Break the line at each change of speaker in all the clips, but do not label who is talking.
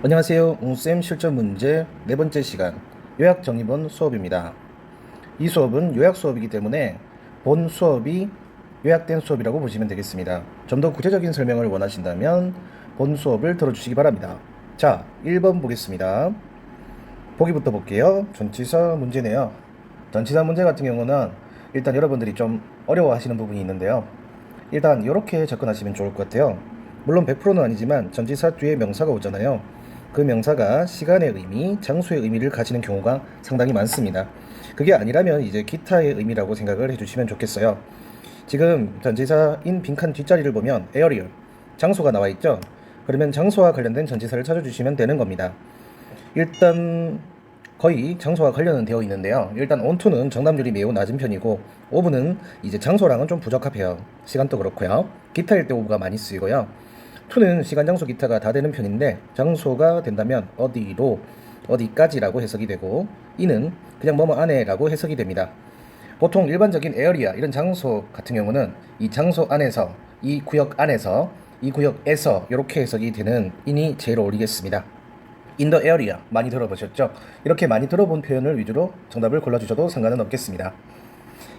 안녕하세요. 웅쌤 실전 문제 네 번째 시간 요약 정리본 수업입니다. 이 수업은 요약 수업이기 때문에 본 수업이 요약된 수업이라고 보시면 되겠습니다. 좀 더 구체적인 설명을 원하신다면 본 수업을 들어주시기 바랍니다. 자, 1번 보겠습니다. 보기부터 볼게요. 전치사 문제네요. 전치사 문제 같은 경우는 일단 여러분들이 좀 어려워하시는 부분이 있는데요. 일단 이렇게 접근하시면 좋을 것 같아요. 물론 100%는 아니지만 전치사 뒤에 명사가 오잖아요. 그 명사가 시간의 의미, 장소의 의미를 가지는 경우가 상당히 많습니다. 그게 아니라면 이제 기타의 의미라고 생각을 해주시면 좋겠어요. 지금 전치사인 빈칸 뒷자리를 보면 에어리얼, 장소가 나와 있죠. 그러면 장소와 관련된 전치사를 찾아주시면 되는 겁니다. 일단 거의 장소와 관련은 되어 있는데요. 일단 on2는 정답률이 매우 낮은 편이고 오브는 이제 장소랑은 좀 부적합해요. 시간도 그렇고요. 기타일 때 오브가 많이 쓰이고요. 2는 시간, 장소, 기타가 다 되는 편인데 장소가 된다면 어디로, 어디까지라고 해석이 되고 이는 그냥 뭐뭐 안에라고 해석이 됩니다. 보통 일반적인 에어리아 이런 장소 같은 경우는 이 장소 안에서, 이 구역 안에서, 이 구역에서 이렇게 해석이 되는 인이 제일 어울리겠습니다. in the area 많이 들어보셨죠? 이렇게 많이 들어본 표현을 위주로 정답을 골라주셔도 상관은 없겠습니다.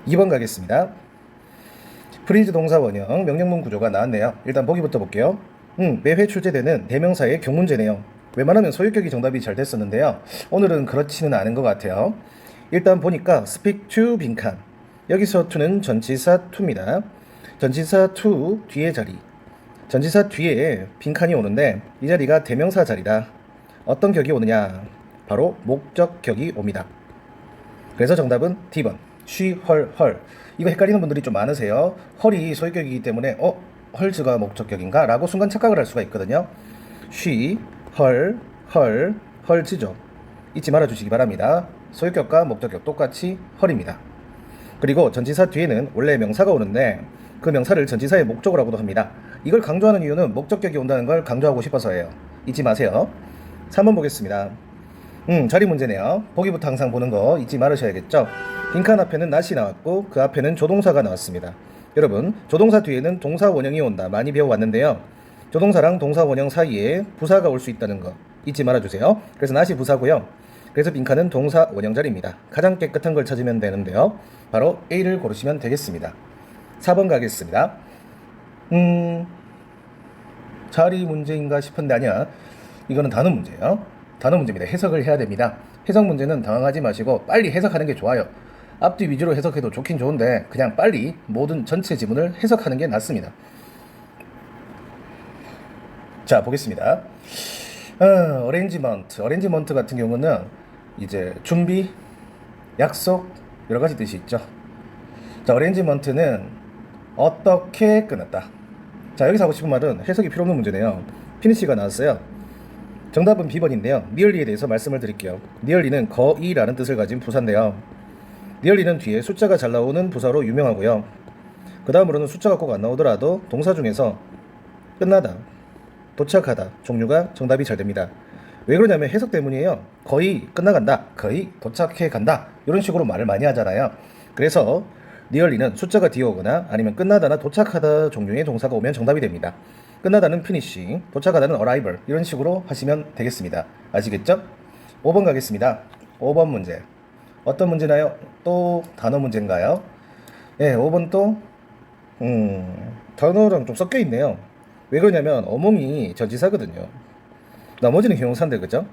2번 가겠습니다. 프리즈 동사 원형 명령문 구조가 나왔네요. 일단 보기부터 볼게요. 매회 출제되는 대명사의 경문제네요. 웬만하면 소유격이 정답이 잘 됐었는데요. 오늘은 그렇지는 않은 것 같아요. 일단 보니까 speak to 빈칸, 여기서 to는 전치사 to입니다. 전치사 to 뒤에 자리, 전치사 뒤에 빈칸이 오는데 이 자리가 대명사 자리라 어떤 격이 오느냐? 바로 목적격이 옵니다. 그래서 정답은 D번 she, her, her. 이거 헷갈리는 분들이 좀 많으세요. 헐이 소유격이기 때문에 헐즈가 목적격인가? 라고 순간 착각을 할 수가 있거든요. she, her, her, her즈죠. 잊지 말아주시기 바랍니다. 소유격과 목적격 똑같이 her입니다. 그리고 전치사 뒤에는 원래 명사가 오는데 그 명사를 전치사의 목적어라고도 합니다. 이걸 강조하는 이유는 목적격이 온다는 걸 강조하고 싶어서예요. 잊지 마세요. 3번 보겠습니다. 자리 문제네요. 보기부터 항상 보는 거 잊지 말으셔야겠죠. 빈칸 앞에는 not이 나왔고 그 앞에는 조동사가 나왔습니다. 여러분, 조동사 뒤에는 동사 원형이 온다 많이 배워왔는데요. 조동사랑 동사 원형 사이에 부사가 올 수 있다는 거 잊지 말아주세요. 그래서 not이 부사고요. 그래서 빈칸은 동사 원형 자리입니다. 가장 깨끗한 걸 찾으면 되는데요. 바로 A를 고르시면 되겠습니다. 4번 가겠습니다. 자리 문제인가 싶은데 아니야. 이거는 단어 문제예요. 단어 문제입니다. 해석을 해야 됩니다. 해석 문제는 당황하지 마시고 빨리 해석하는 게 좋아요. 앞뒤 위주로 해석해도 좋긴 좋은데 그냥 빨리 모든 전체 지문을 해석하는 게 낫습니다. 자, 보겠습니다. 어레인지먼트 같은 경우는 이제 준비, 약속 여러 가지 뜻이 있죠. 자, 어레인지먼트는 어떻게 끊었다. 자, 여기서 하고 싶은 말은 해석이 필요 없는 문제네요. 피니시가 나왔어요. 정답은 B번인데요. nearly에 대해서 말씀을 드릴게요. nearly는 거의라는 뜻을 가진 부사인데요. nearly는 뒤에 숫자가 잘 나오는 부사로 유명하고요. 그 다음으로는 숫자가 꼭 안 나오더라도 동사 중에서 끝나다, 도착하다 종류가 정답이 잘 됩니다. 왜 그러냐면 해석 때문이에요. 거의 끝나간다, 거의 도착해 간다 이런 식으로 말을 많이 하잖아요. 그래서 nearly는 숫자가 뒤에 오거나 아니면 끝나다나 도착하다 종류의 동사가 오면 정답이 됩니다. 끝나다는 finish, 도착하다는 arrival 이런 식으로 하시면 되겠습니다. 아시겠죠? 5번 가겠습니다. 5번 문제 어떤 문제나요? 또 단어 문제인가요? 네, 5번 또 단어랑 좀 섞여 있네요. 왜 그러냐면 어몽이 전치사거든요. 나머지는 형용사인데 그죠?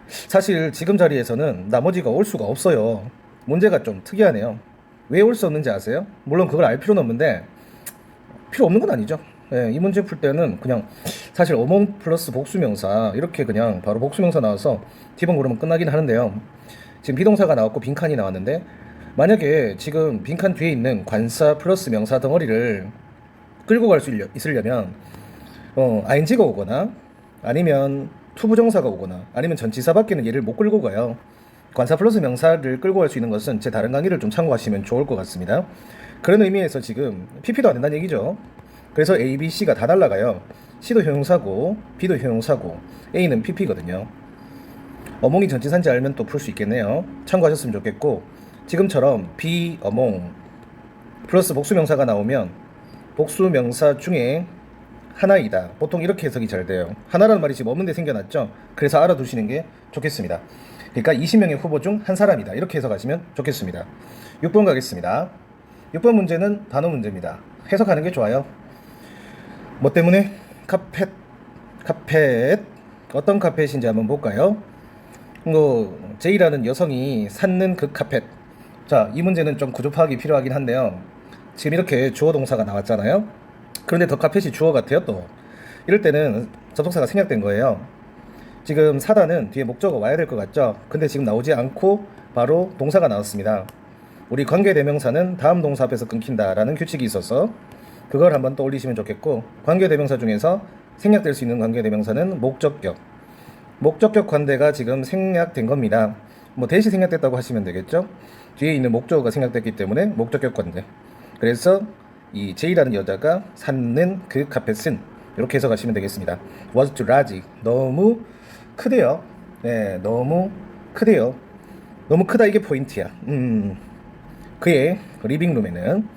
사실 지금 자리에서는 나머지가 올 수가 없어요. 문제가 좀 특이하네요. 왜 올 수 없는지 아세요? 물론 그걸 알 필요는 없는데 필요 없는 건 아니죠. 예, 이 문제 풀 때는 그냥 사실 어몽 플러스 복수명사 이렇게 그냥 바로 복수명사 나와서 D번 고르면 끝나긴 하는데요. 지금 비동사가 나왔고 빈칸이 나왔는데 만약에 지금 빈칸 뒤에 있는 관사 플러스 명사 덩어리를 끌고 갈 수 있으려면 ing가 오거나 아니면 투부정사가 오거나 아니면 전치사밖에는 얘를 못 끌고 가요. 관사 플러스 명사를 끌고 갈 수 있는 것은 제 다른 강의를 좀 참고하시면 좋을 것 같습니다. 그런 의미에서 지금 PP도 안 된다는 얘기죠. 그래서 A, B, C가 다 날라가요. C도 형용사고 B도 형용사고 A는 PP거든요. 어몽이 전치사인지 알면 또 풀 수 있겠네요. 참고하셨으면 좋겠고 지금처럼 B, 어몽 플러스 복수명사가 나오면 복수명사 중에 하나이다. 보통 이렇게 해석이 잘 돼요. 하나라는 말이 지금 없는데 생겨났죠. 그래서 알아두시는 게 좋겠습니다. 그러니까 20명의 후보 중 한 사람이다. 이렇게 해석하시면 좋겠습니다. 6번 가겠습니다. 6번 문제는 단어 문제입니다. 해석하는 게 좋아요. 뭐 때문에? 카펫. 어떤 카펫인지 한번 볼까요? 제이라는 여성이 샀는 그 카펫. 자, 이 문제는 좀 구조 파악이 필요하긴 한데요. 지금 이렇게 주어 동사가 나왔잖아요. 그런데 더 카펫이 주어 같아요. 또 이럴 때는 접속사가 생략된 거예요. 지금 사다는 뒤에 목적어 와야 될 것 같죠? 근데 지금 나오지 않고 바로 동사가 나왔습니다. 우리 관계대명사는 다음 동사 앞에서 끊긴다 라는 규칙이 있어서 그걸 한번 떠올리시면 좋겠고, 관계대명사 중에서 생략될 수 있는 관계대명사는 목적격 관대가 지금 생략된 겁니다. 뭐 대시 생략됐다고 하시면 되겠죠? 뒤에 있는 목적어가 생략됐기 때문에 목적격 관대. 그래서 이 J라는 여자가 샀는 그 카펫은 이렇게 해석하시면 되겠습니다. was too large. 너무 크대요. 네, 너무 크대요. 너무 크다, 이게 포인트야. 그의 리빙룸에는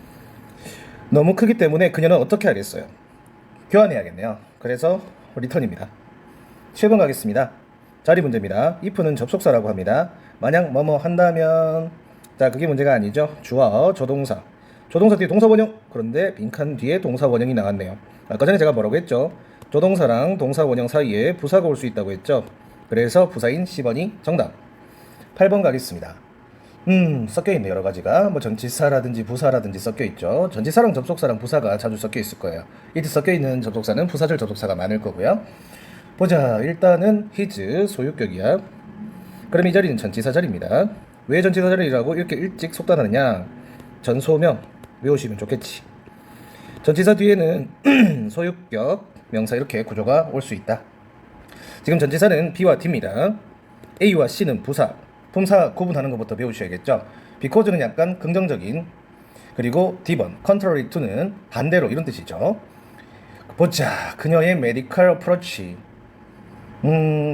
너무 크기 때문에 그녀는 어떻게 하겠어요? 교환해야겠네요. 그래서 리턴입니다. 7번 가겠습니다. 자리 문제입니다. if는 접속사라고 합니다. 만약 뭐뭐 한다면, 자, 그게 문제가 아니죠. 주어, 조동사 뒤에 동사 원형. 그런데 빈칸 뒤에 동사 원형이 나왔네요. 아까 전에 제가 뭐라고 했죠? 조동사랑 동사 원형 사이에 부사가 올 수 있다고 했죠. 그래서 부사인 10번이 정답. 8번 가겠습니다. 섞여있네, 여러 가지가. 뭐 전치사라든지 부사라든지 섞여있죠. 전치사랑 접속사랑 부사가 자주 섞여있을 거예요. 이때 섞여있는 접속사는 부사절 접속사가 많을 거고요. 보자. 일단은 his 소유격이야. 그럼 이 자리는 전치사 자리입니다. 왜 전치사 자리라고 이렇게 일찍 속단하느냐? 전소명 외우시면 좋겠지. 전치사 뒤에는 소유격, 명사 이렇게 구조가 올 수 있다. 지금 전치사는 B와 D입니다. A와 C는 부사, 품사 구분하는 것부터 배우셔야겠죠. because는 약간 긍정적인, 그리고 D번, contrary to는 반대로, 이런 뜻이죠. 보자. 그녀의 medical approach.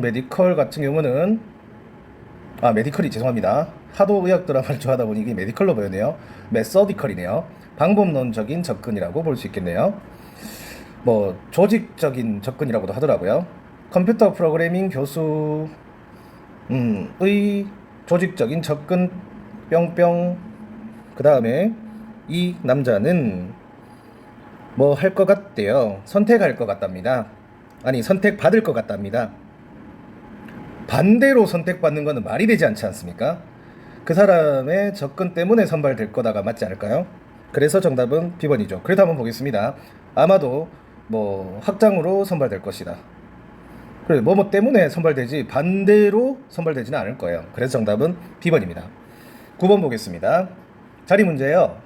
메디컬 같은 경우는 메디컬이, 죄송합니다. 하도 의학 드라마를 좋아하다 보니 이게 메디컬로 보였네요. 메서디컬이네요. 방법론적인 접근이라고 볼 수 있겠네요. 뭐 조직적인 접근이라고도 하더라고요. 컴퓨터 프로그래밍 교수의 조직적인 접근 뿅뿅. 그 다음에 이 남자는 뭐 할 것 같대요. 선택할 것 같답니다. 아니, 선택받을 것 같답니다. 반대로 선택받는 것은 말이 되지 않지 않습니까? 그 사람의 접근 때문에 선발될 거다가 맞지 않을까요? 그래서 정답은 B번이죠. 그래도 한번 보겠습니다. 아마도 뭐 학장으로 선발될 것이다. 그래, 뭐뭐 때문에 선발되지 반대로 선발되지는 않을 거예요. 그래서 정답은 B번입니다. 9번 보겠습니다. 자리 문제예요.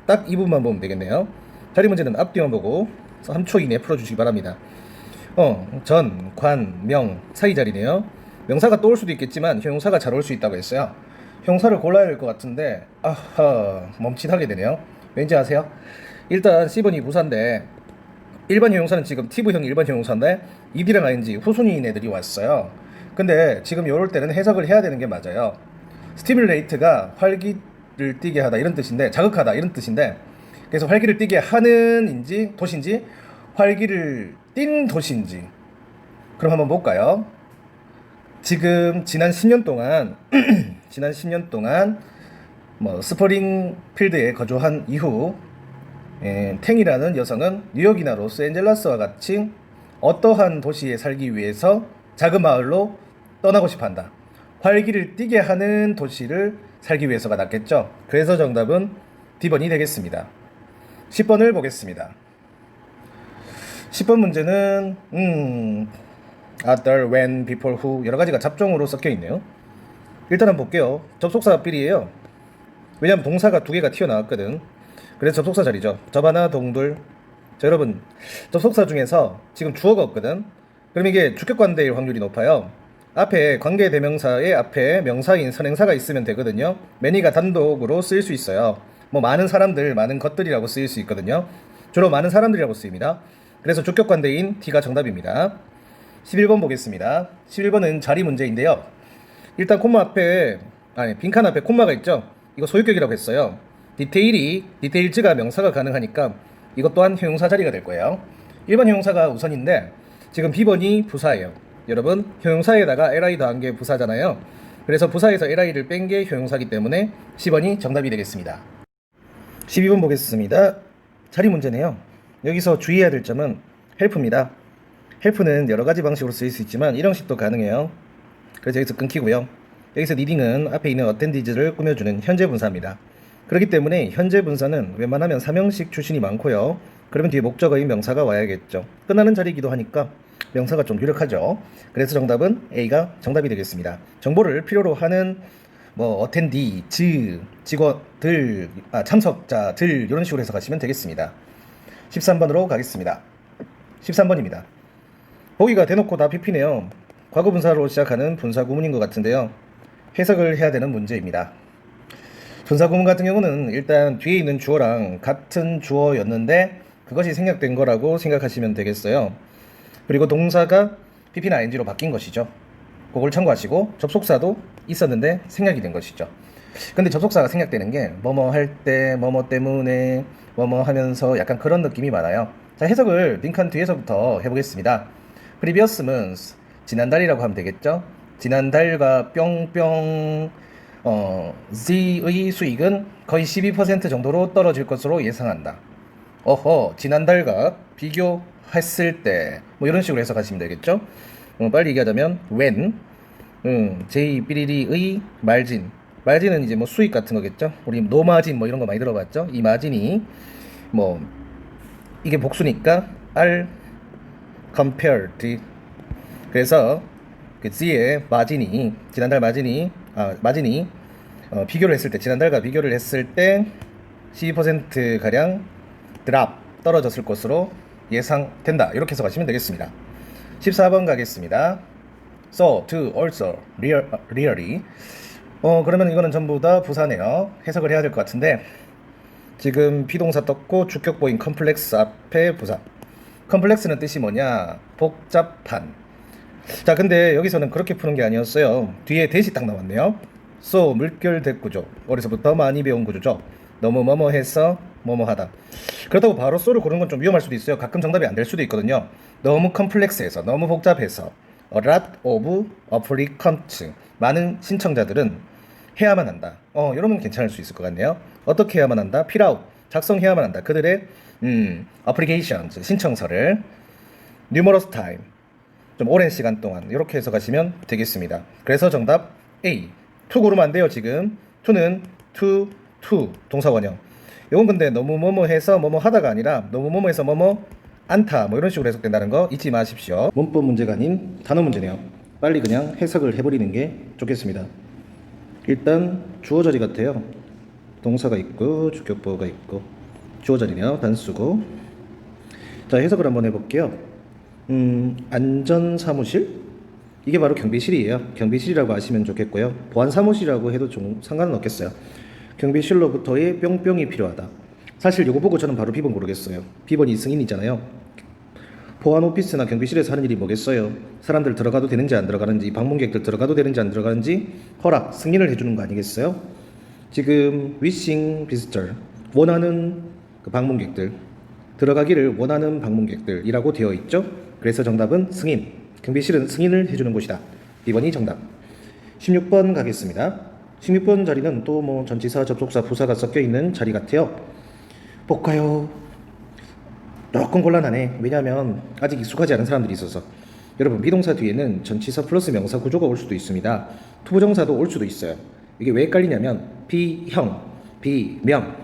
딱 이 부분만 보면 되겠네요. 자리 문제는 앞뒤만 보고 3초 이내에 풀어주시기 바랍니다. 전, 관, 명 사이 자리네요. 명사가 또 올 수도 있겠지만 형용사가 잘 올 수 있다고 했어요. 형사를 골라야 될 것 같은데 멈칫하게 되네요. 왠지 아세요? 일단 C번이 부사인데, 일반 형용사는 지금 T부형 일반 형용사인데 ed랑 ing 후순위인 애들이 왔어요. 근데 지금 요럴 때는 해석을 해야 되는 게 맞아요. 스티뮬레이트가 활기를 띠게 하다 이런 뜻인데, 자극하다 이런 뜻인데, 그래서 활기를 띠게 하는인지 도시인지 활기를 띈 도시인지 그럼 한번 볼까요? 지금 지난 10년 동안 뭐 스프링필드에 거주한 이후 탱이라는 여성은 뉴욕이나 로스앤젤레스와 같이 어떠한 도시에 살기 위해서 작은 마을로 떠나고 싶어 한다. 활기를 띠게 하는 도시를 살기 위해서가 낫겠죠. 그래서 정답은 D번이 되겠습니다. 10번을 보겠습니다. 10번 문제는 other, when, before, who 여러 가지가 잡종으로 섞여 있네요. 일단 한번 볼게요. 접속사 삘이에요. 왜냐면 동사가 두 개가 튀어나왔거든. 그래서 접속사 자리죠. 접하나 동둘. 자, 여러분, 접속사 중에서 지금 주어가 없거든. 그럼 이게 주격관대일 확률이 높아요. 앞에 관계대명사의 앞에 명사인 선행사가 있으면 되거든요. many가 단독으로 쓰일 수 있어요. 뭐 많은 사람들, 많은 것들이라고 쓰일 수 있거든요. 주로 많은 사람들이라고 쓰입니다. 그래서 주격관대인 D가 정답입니다. 11번 보겠습니다. 11번은 자리 문제인데요. 일단 빈칸 앞에 콤마가 있죠. 이거 소유격이라고 했어요. 디테일즈가 명사가 가능하니까 이것 또한 형용사 자리가 될 거예요. 일반 형용사가 우선인데 지금 B번이 부사예요. 여러분, 형용사에다가 li 더한 게 부사잖아요. 그래서 부사에서 li를 뺀 게 형용사이기 때문에 C번이 정답이 되겠습니다. 12번 보겠습니다. 자리 문제네요. 여기서 주의해야 될 점은 help입니다. help는 여러 가지 방식으로 쓰일 수 있지만 이런 식도 가능해요. 그래서 여기서 끊기고요. 여기서 needing은 앞에 있는 attendage를 꾸며주는 현재 분사입니다. 그렇기 때문에 현재 분사는 웬만하면 삼형식 출신이 많고요. 그러면 뒤에 목적어인 명사가 와야겠죠. 끝나는 자리이기도 하니까 명사가 좀 유력하죠. 그래서 정답은 A가 정답이 되겠습니다. 정보를 필요로 하는 attendee, 직원들, 참석자들 이런 식으로 해석하시면 되겠습니다. 13번으로 가겠습니다. 13번입니다. 보기가 대놓고 다 PP네요. 과거 분사로 시작하는 분사 구문인 것 같은데요. 해석을 해야 되는 문제입니다. 분사 구문 같은 경우는 일단 뒤에 있는 주어랑 같은 주어였는데 그것이 생략된 거라고 생각하시면 되겠어요. 그리고 동사가 PP나 ING로 바뀐 것이죠. 그걸 참고하시고 접속사도 있었는데 생략이 된 것이죠. 근데 접속사가 생략되는 게 뭐뭐 할 때, 뭐뭐 때문에, 뭐뭐 하면서 약간 그런 느낌이 많아요. 자, 해석을 링컨 뒤에서부터 해보겠습니다. previous month, 지난달이라고 하면 되겠죠. 지난달과 뿅뿅 Z의 수익은 거의 12% 정도로 떨어질 것으로 예상한다. 지난달과 비교했을 때 이런 식으로 해석하시면 되겠죠. 빨리 얘기하자면 when J 삐리리의 말진은 이제 수익 같은 거겠죠. 우리 노마진 이런 거 많이 들어봤죠. 이 마진이 이게 복수니까 are compared. 그래서 그 Z의 마진이 지난달 마진이 비교를 했을 때 지난달과 비교를 했을 때 12% 가량 드랍 떨어졌을 것으로 예상된다. 이렇게 해석하시면 되겠습니다. 14번 가겠습니다. So, to, also, really. 그러면 이거는 전부 다 부사네요. 해석을 해야 될 것 같은데 지금 비동사 떴고 주격보인 컴플렉스 앞에 부사. 컴플렉스는 뜻이 뭐냐? 복잡한. 자, 근데 여기서는 그렇게 푸는 게 아니었어요. 뒤에 대시 딱 나왔네요. So, 물결 대구조. 어려서부터 많이 배운 구조죠. 너무 뭐뭐해서 뭐뭐하다. 그렇다고 바로 so를 고르는 건 좀 위험할 수도 있어요. 가끔 정답이 안 될 수도 있거든요. 너무 컴플렉스해서, 너무 복잡해서. A lot of applicants. 많은 신청자들은 해야만 한다. 이러면 괜찮을 수 있을 것 같네요. 어떻게 해야만 한다? fill out. 작성해야만 한다. 그들의 applications. 신청서를 numerous time. 좀 오랜 시간 동안 이렇게 해석하시면 되겠습니다. 그래서 정답 A. to 고르면 안 돼요. 지금 to는 to 동사 원형. 이건 근데 너무 뭐뭐 해서 뭐뭐 하다가 아니라 너무 뭐뭐 해서 뭐뭐 않다 이런 식으로 해석된다는 거 잊지 마십시오. 문법 문제가 아닌 단어 문제네요. 빨리 그냥 해석을 해버리는 게 좋겠습니다. 일단 주어 자리 같아요. 동사가 있고 주격보가 있고 주어 자리네요. 단수고. 자, 해석을 한번 해볼게요. 안전사무실? 이게 바로 경비실이에요. 경비실이라고 아시면 좋겠고요. 보안사무실이라고 해도 좀 상관은 없겠어요. 경비실로부터의 뿅뿅이 필요하다. 사실 이거 보고 저는 바로 B번 고르겠어요. B번이 승인이잖아요. 보안 오피스나 경비실에서 하는 일이 뭐겠어요? 사람들 들어가도 되는지 안 들어가는지, 방문객들 들어가도 되는지 안 들어가는지 허락, 승인을 해주는 거 아니겠어요? 지금 wishing visitor, 원하는 그 방문객들, 들어가기를 원하는 방문객들이라고 되어 있죠. 그래서 정답은 승인. 경비실은 승인을 해주는 곳이다. B번이 정답. 16번 가겠습니다. 16번 자리는 또 전치사, 접속사, 부사가 섞여 있는 자리 같아요. 볼까요? 조금 곤란하네. 왜냐하면 아직 익숙하지 않은 사람들이 있어서. 여러분, 비동사 뒤에는 전치사 플러스 명사 구조가 올 수도 있습니다. 투부정사도 올 수도 있어요. 이게 왜 헷갈리냐면 비형, 비명,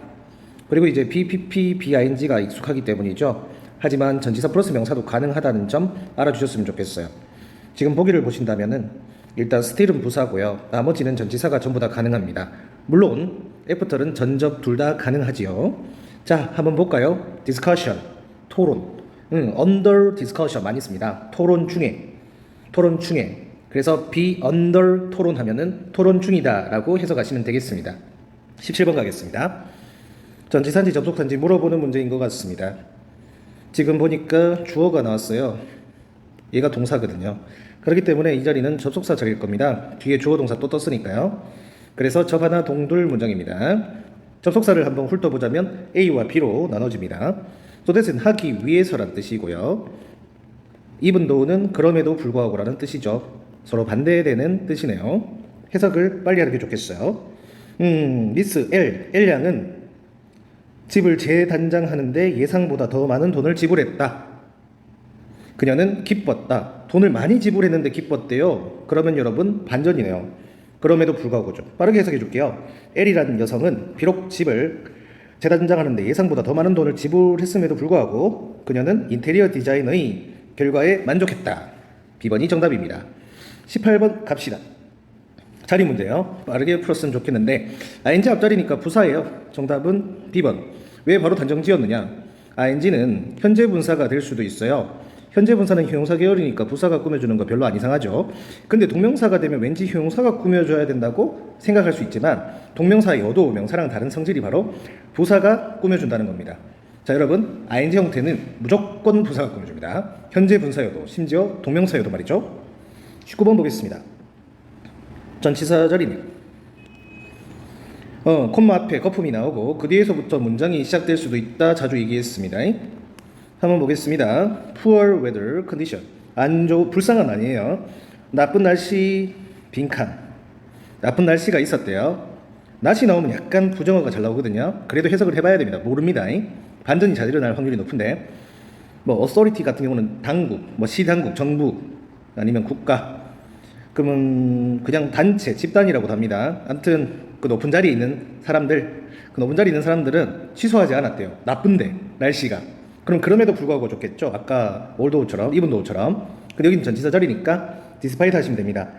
그리고 이제 BPP, BING가 익숙하기 때문이죠. 하지만 전치사 플러스 명사도 가능하다는 점 알아주셨으면 좋겠어요. 지금 보기를 보신다면은 일단 still은 부사고요. 나머지는 전치사가 전부 다 가능합니다. 물론 애프터는 전접 둘 다 가능하지요. 자, 한번 볼까요? discussion, 토론. under discussion 많이 씁니다. 토론 중에. 그래서 be under 토론하면은 토론 중이다라고 해석하시면 되겠습니다. 17번 가겠습니다. 전치사인지 접속사인지 물어보는 문제인 것 같습니다. 지금 보니까 주어가 나왔어요. 얘가 동사거든요. 그렇기 때문에 이 자리는 접속사 자리일 겁니다. 뒤에 주어 동사 또 떴으니까요. 그래서 접 하나 동둘 문장입니다. 접속사를 한번 훑어보자면 A와 B로 나눠집니다. so that은 하기 위해서란 뜻이고요. even though는 그럼에도 불구하고라는 뜻이죠. 서로 반대되는 뜻이네요. 해석을 빨리 하는 게 좋겠어요. 미스 L 양은 집을 재단장하는데 예상보다 더 많은 돈을 지불했다. 그녀는 기뻤다. 돈을 많이 지불했는데 기뻤대요. 그러면 여러분 반전이네요. 그럼에도 불구하고죠. 빠르게 해석해 줄게요. L이라는 여성은 비록 집을 재단장하는데 예상보다 더 많은 돈을 지불했음에도 불구하고 그녀는 인테리어 디자인의 결과에 만족했다. B번이 정답입니다. 18번 갑시다. 자리 문제요. 빠르게 풀었으면 좋겠는데 ing 앞자리니까 부사예요. 정답은 B번. 왜 바로 단정 지었느냐? ing는 현재 분사가 될 수도 있어요. 현재 분사는 형용사 계열이니까 부사가 꾸며주는 거 별로 안 이상하죠. 근데 동명사가 되면 왠지 형용사가 꾸며줘야 된다고 생각할 수 있지만 동명사여도 명사랑 다른 성질이 바로 부사가 꾸며준다는 겁니다. 자, 여러분 ing 형태는 무조건 부사가 꾸며줍니다. 현재 분사여도 심지어 동명사여도 말이죠. 19번 보겠습니다. 전치사 자리네. 콤마 앞에 거품이 나오고 그 뒤에서부터 문장이 시작될 수도 있다. 자주 얘기했습니다. 한번 보겠습니다. Poor weather condition. 불쌍한 아니에요. 나쁜 날씨 빈칸. 나쁜 날씨가 있었대요. 날씨 나오면 약간 부정어가 잘 나오거든요. 그래도 해석을 해봐야 됩니다. 모릅니다. 반전이 잘 일어날 확률이 높은데 뭐 authority 같은 경우는 당국, 뭐 시당국, 정부 아니면 국가. 그러면 그냥 단체, 집단이라고 합니다. 아무튼 그 높은 자리에 있는 사람들은 취소하지 않았대요. 나쁜데 날씨가. 그럼 그럼에도 불구하고 좋겠죠. 아까 올도우처럼 이분도우처럼. 근데 여기는 전치사 자리니까 despite 하시면 됩니다.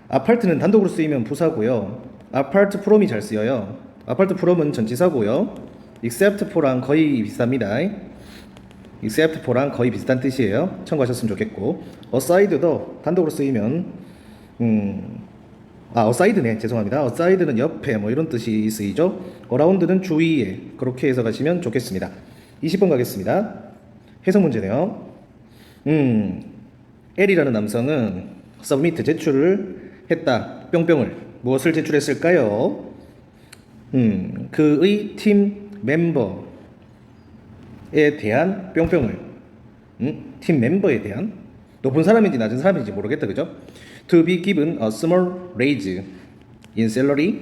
아파트는 단독으로 쓰이면 부사고요. apart from이 잘 쓰여요. apart from은 전치사고요. except for랑 거의 비슷합니다. except for랑 거의 비슷한 뜻이에요. 참고하셨으면 좋겠고 aside도 단독으로 쓰이면 aside네. 죄송합니다. aside는 옆에 뭐 이런 뜻이 쓰이죠. around는 주위에 그렇게 해석하시면 좋겠습니다. 20번 가겠습니다. 해석 문제네요. L이라는 남성은 submit 제출을 했다. 뿅뿅을 무엇을 제출했을까요? 그의 팀 멤버에 대한 뿅뿅을 팀 멤버에 대한 높은 사람인지 낮은 사람인지 모르겠다. 그죠? To be given a small raise in salary.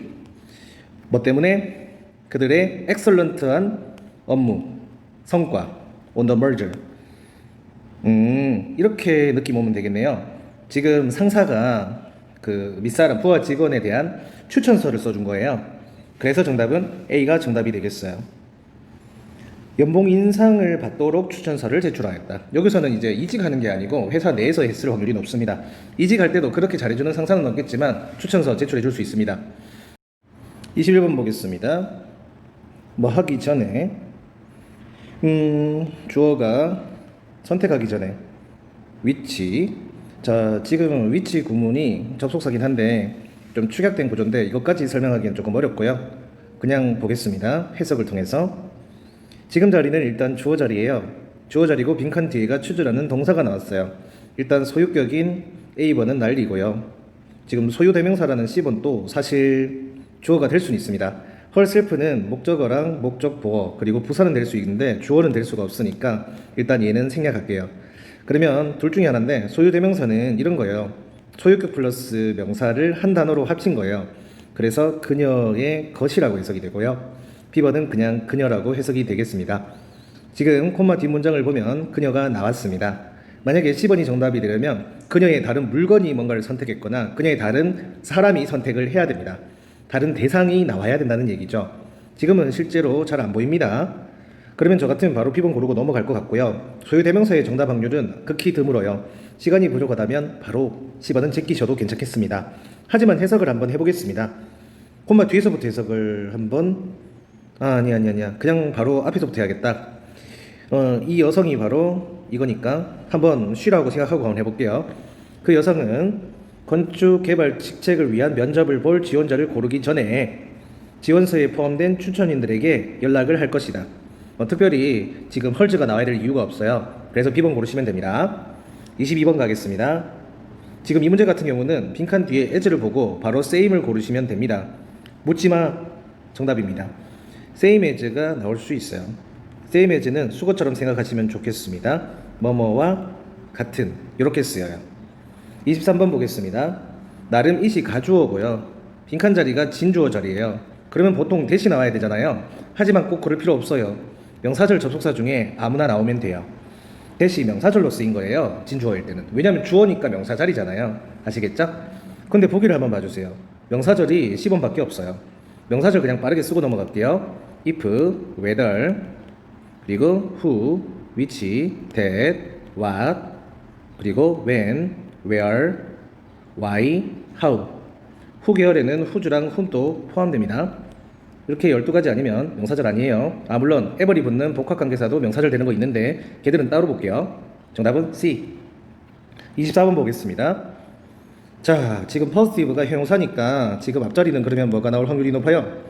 뭐 때문에? 그들의 excellent한 업무 성과 on the merger. 이렇게 느낌 오면 되겠네요. 지금 상사가 그 밑사람 부하 직원에 대한 추천서를 써준 거예요. 그래서 정답은 A가 정답이 되겠어요. 연봉 인상을 받도록 추천서를 제출하였다. 여기서는 이제 이직하는 게 아니고 회사 내에서 했을 확률이 높습니다. 이직할 때도 그렇게 잘해주는 상사는 없겠지만 추천서 제출해 줄 수 있습니다. 21번 보겠습니다. 뭐 하기 전에 주어가 선택하기 전에 위치. 자, 지금 위치 구문이 접속사긴 한데 좀 축약된 구조인데 이것까지 설명하기는 조금 어렵고요. 그냥 보겠습니다. 해석을 통해서. 지금 자리는 일단 주어 자리예요. 주어 자리고 빈칸 뒤에가 추주라는 동사가 나왔어요. 일단 소유격인 A번은 날리고요. 지금 소유 대명사라는 C번도 사실 주어가 될 수는 있습니다. herself는 목적어랑 목적 보어 그리고 부사는 될 수 있는데 주어는 될 수가 없으니까 일단 얘는 생략할게요. 그러면 둘 중에 하나인데 소유 대명사는 이런 거예요. 소유격 플러스 명사를 한 단어로 합친 거예요. 그래서 그녀의 것이라고 해석이 되고요. B번은 그냥 그녀라고 해석이 되겠습니다. 지금 콤마 뒷문장을 보면 그녀가 나왔습니다. 만약에 C번이 정답이 되려면 그녀의 다른 물건이 뭔가를 선택했거나 그녀의 다른 사람이 선택을 해야 됩니다. 다른 대상이 나와야 된다는 얘기죠. 지금은 실제로 잘 안 보입니다. 그러면 저 같으면 바로 B번 고르고 넘어갈 것 같고요. 소유 대명사의 정답 확률은 극히 드물어요. 시간이 부족하다면 바로 C번은 제끼셔도 괜찮겠습니다. 하지만 해석을 한번 해보겠습니다. 콤마 뒤에서부터 해석을 한번 아니야. 그냥 바로 앞에서부터 해야겠다. 이 여성이 바로 이거니까 한번 쉬라고 생각하고 한번 해볼게요. 그 여성은 건축 개발 직책을 위한 면접을 볼 지원자를 고르기 전에 지원서에 포함된 추천인들에게 연락을 할 것이다. 특별히 지금 헐즈가 나와야 될 이유가 없어요. 그래서 B번 고르시면 됩니다. 22번 가겠습니다. 지금 이 문제 같은 경우는 빈칸 뒤에 as를 보고 바로 same을 고르시면 됩니다. 묻지마 정답입니다. same as가 나올 수 있어요. same as는 수거처럼 생각하시면 좋겠습니다. 뭐뭐와 같은 이렇게 쓰여요. 23번 보겠습니다. 나름 이시 가주어고요. 빈칸 자리가 진주어 자리예요. 그러면 보통 대시 나와야 되잖아요. 하지만 꼭 그럴 필요 없어요. 명사절 접속사 중에 아무나 나오면 돼요. 대시 명사절로 쓰인 거예요. 진주어일 때는. 왜냐면 주어니까 명사 자리잖아요. 아시겠죠? 근데 보기를 한번 봐주세요. 명사절이 10원밖에 없어요. 명사절 그냥 빠르게 쓰고 넘어갈게요. if, whether, 그리고 who, which, that, what, 그리고 when, where, why, how. 후 계열에는 who랑 whom도 포함됩니다. 이렇게 12가지 아니면 명사절 아니에요. 물론 every 붙는 복합관계사도 명사절 되는 거 있는데 걔들은 따로 볼게요. 정답은 C. 24번 보겠습니다. 자, 지금 positive가 형용사니까 지금 앞자리는 그러면 뭐가 나올 확률이 높아요?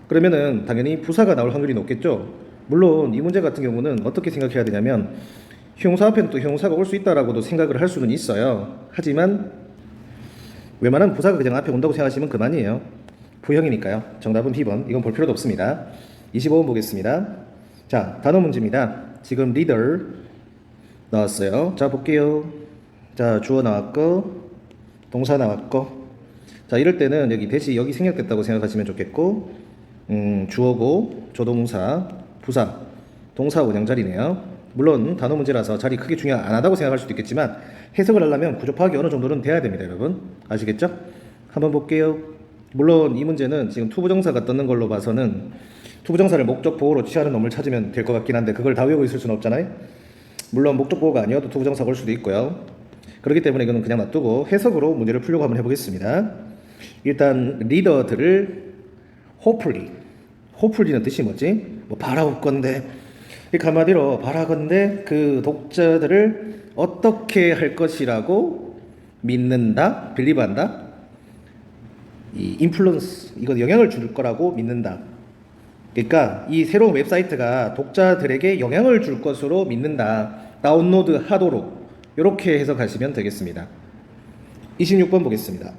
그러면은 당연히 부사가 나올 확률이 높겠죠. 물론 이 문제 같은 경우는 어떻게 생각해야 되냐면 형용사 앞에는 또 형용사가 올 수 있다라고도 생각을 할 수는 있어요. 하지만 웬만하면 부사가 그냥 앞에 온다고 생각하시면 그만이에요. 부형이니까요. 정답은 B번. 이건 볼 필요도 없습니다. 25번 보겠습니다. 자, 단어 문제입니다. 지금 leader 나왔어요. 자, 볼게요. 자, 주어 나왔고 동사 나왔고. 자, 이럴 때는 여기 대시 여기 생략됐다고 생각하시면 좋겠고 주어고 조동사 부사 동사 원형자리네요. 물론 단어 문제라서 자리 크게 중요 안 하다고 생각할 수도 있겠지만 해석을 하려면 구조 파악이 어느 정도는 돼야 됩니다, 여러분. 아시겠죠? 한번 볼게요. 물론 이 문제는 지금 투부정사가 떴는 걸로 봐서는 투부정사를 목적 보호로 취하는 놈을 찾으면 될 것 같긴 한데 그걸 다 외우고 있을 수는 없잖아요. 물론 목적 보호가 아니어도 투부정사가 올 수도 있고요. 그렇기 때문에 이거는 그냥 놔두고 해석으로 문제를 풀려고 한번 해보겠습니다. 일단 리더들을 hopefully는 뜻이 뭐지? 뭐 바라올 건데 한마디로 바라건대 그 독자들을 어떻게 할 것이라고 믿는다, 빌리브한다. 이 인플루언스 이거 영향을 줄 거라고 믿는다. 그러니까 이 새로운 웹사이트가 독자들에게 영향을 줄 것으로 믿는다. 다운로드 하도록 이렇게 해석하시면 되겠습니다. 26번 보겠습니다.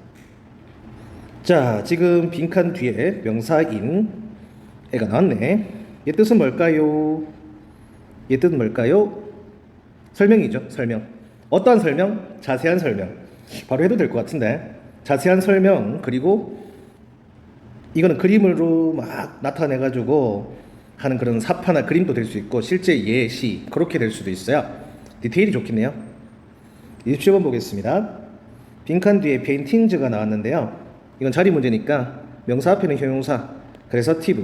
자, 지금 빈칸 뒤에 명사인 애가 나왔네. 얘 뜻은 뭘까요? 얘 뜻은 뭘까요? 설명이죠. 설명. 어떠한 설명? 자세한 설명. 바로 해도 될 것 같은데 자세한 설명. 그리고 이거는 그림으로 막 나타내가지고 하는 그런 사파나 그림도 될 수 있고 실제 예시 그렇게 될 수도 있어요. 디테일이 좋겠네요. 27번 보겠습니다. 빈칸 뒤에 페인팅즈가 나왔는데요. 이건 자리 문제니까 명사 앞에는 형용사 그래서 팁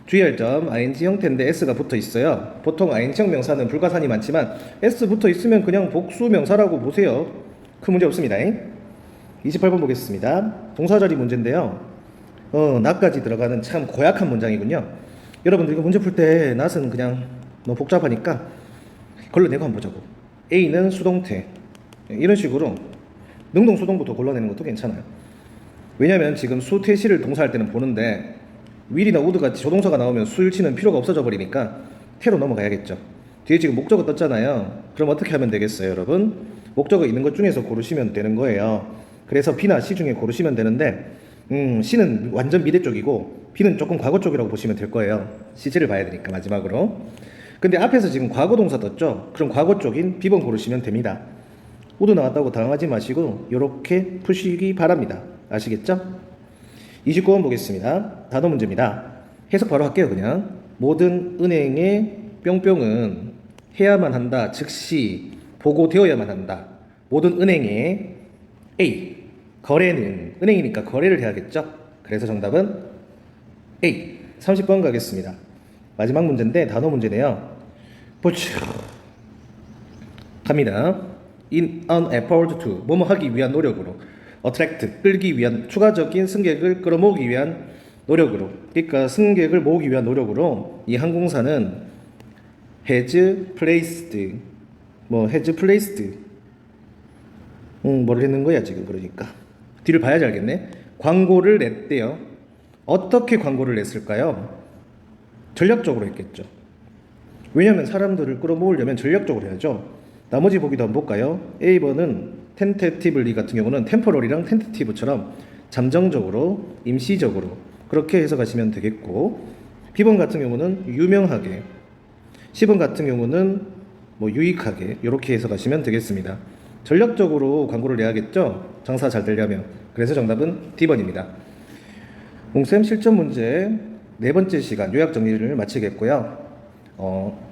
주의할 점 ing 형태인데 s가 붙어 있어요. 보통 ing형 명사는 불가산이 많지만 s 붙어 있으면 그냥 복수 명사라고 보세요. 큰 문제 없습니다. 28번 보겠습니다. 동사 자리 문제인데요. 나까지 들어가는 참 고약한 문장이군요. 여러분들 이거 문제 풀 때 낫은 그냥 너무 복잡하니까 걸러내고 한번 보자고. A는 수동태 이런 식으로 능동 수동부터 골라내는 것도 괜찮아요. 왜냐면 지금 수태시를 동사할 때는 보는데 will이나 would 같이 조동사가 나오면 수일치는 필요가 없어져 버리니까 태로 넘어가야겠죠. 뒤에 지금 목적어 떴잖아요. 그럼 어떻게 하면 되겠어요, 여러분? 목적어 있는 것 중에서 고르시면 되는 거예요. 그래서 B나 C 중에 고르시면 되는데 C는 완전 미래 쪽이고 B는 조금 과거 쪽이라고 보시면 될 거예요. 시제를 봐야 되니까 마지막으로. 근데 앞에서 지금 과거 동사 떴죠? 그럼 과거 쪽인 B번 고르시면 됩니다. would 나왔다고 당하지 마시고 이렇게 푸시기 바랍니다. 아시겠죠? 29번 보겠습니다. 단어 문제입니다. 해석 바로 할게요. 그냥 모든 은행의 뿅뿅은 해야만 한다. 즉시 보고되어야만 한다. 모든 은행의 A 거래는 은행이니까 거래를 해야겠죠. 그래서 정답은 A. 30번 가겠습니다. 마지막 문제인데 단어 문제네요. 보죠. 갑니다. In an effort to 뭐뭐 하기 위한 노력으로 attract 끌기 위한 추가적인 승객을 끌어모으기 위한 노력으로 그러니까 승객을 모으기 위한 노력으로 이 항공사는 has placed 뭐를 했는 거야 지금. 그러니까 뒤를 봐야지 알겠네. 광고를 냈대요. 어떻게 광고를 냈을까요? 전략적으로 했겠죠. 왜냐하면 사람들을 끌어모으려면 전략적으로 해야죠. 나머지 보기도 한번 볼까요? A번은 tentatively 같은 경우는 temporally랑 tentative처럼 잠정적으로 임시적으로 그렇게 해석하시면 되겠고 B번 같은 경우는 유명하게 10번 같은 경우는 뭐 유익하게 이렇게 해석하시면 되겠습니다. 전략적으로 광고를 내야겠죠? 장사 잘 되려면. 그래서 정답은 D번입니다. 몽쌤 실전 문제 네 번째 시간 요약 정리를 마치겠고요.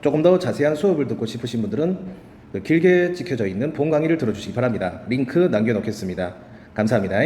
조금 더 자세한 수업을 듣고 싶으신 분들은 길게 찍혀져 있는 본 강의를 들어주시기 바랍니다. 링크 남겨놓겠습니다. 감사합니다.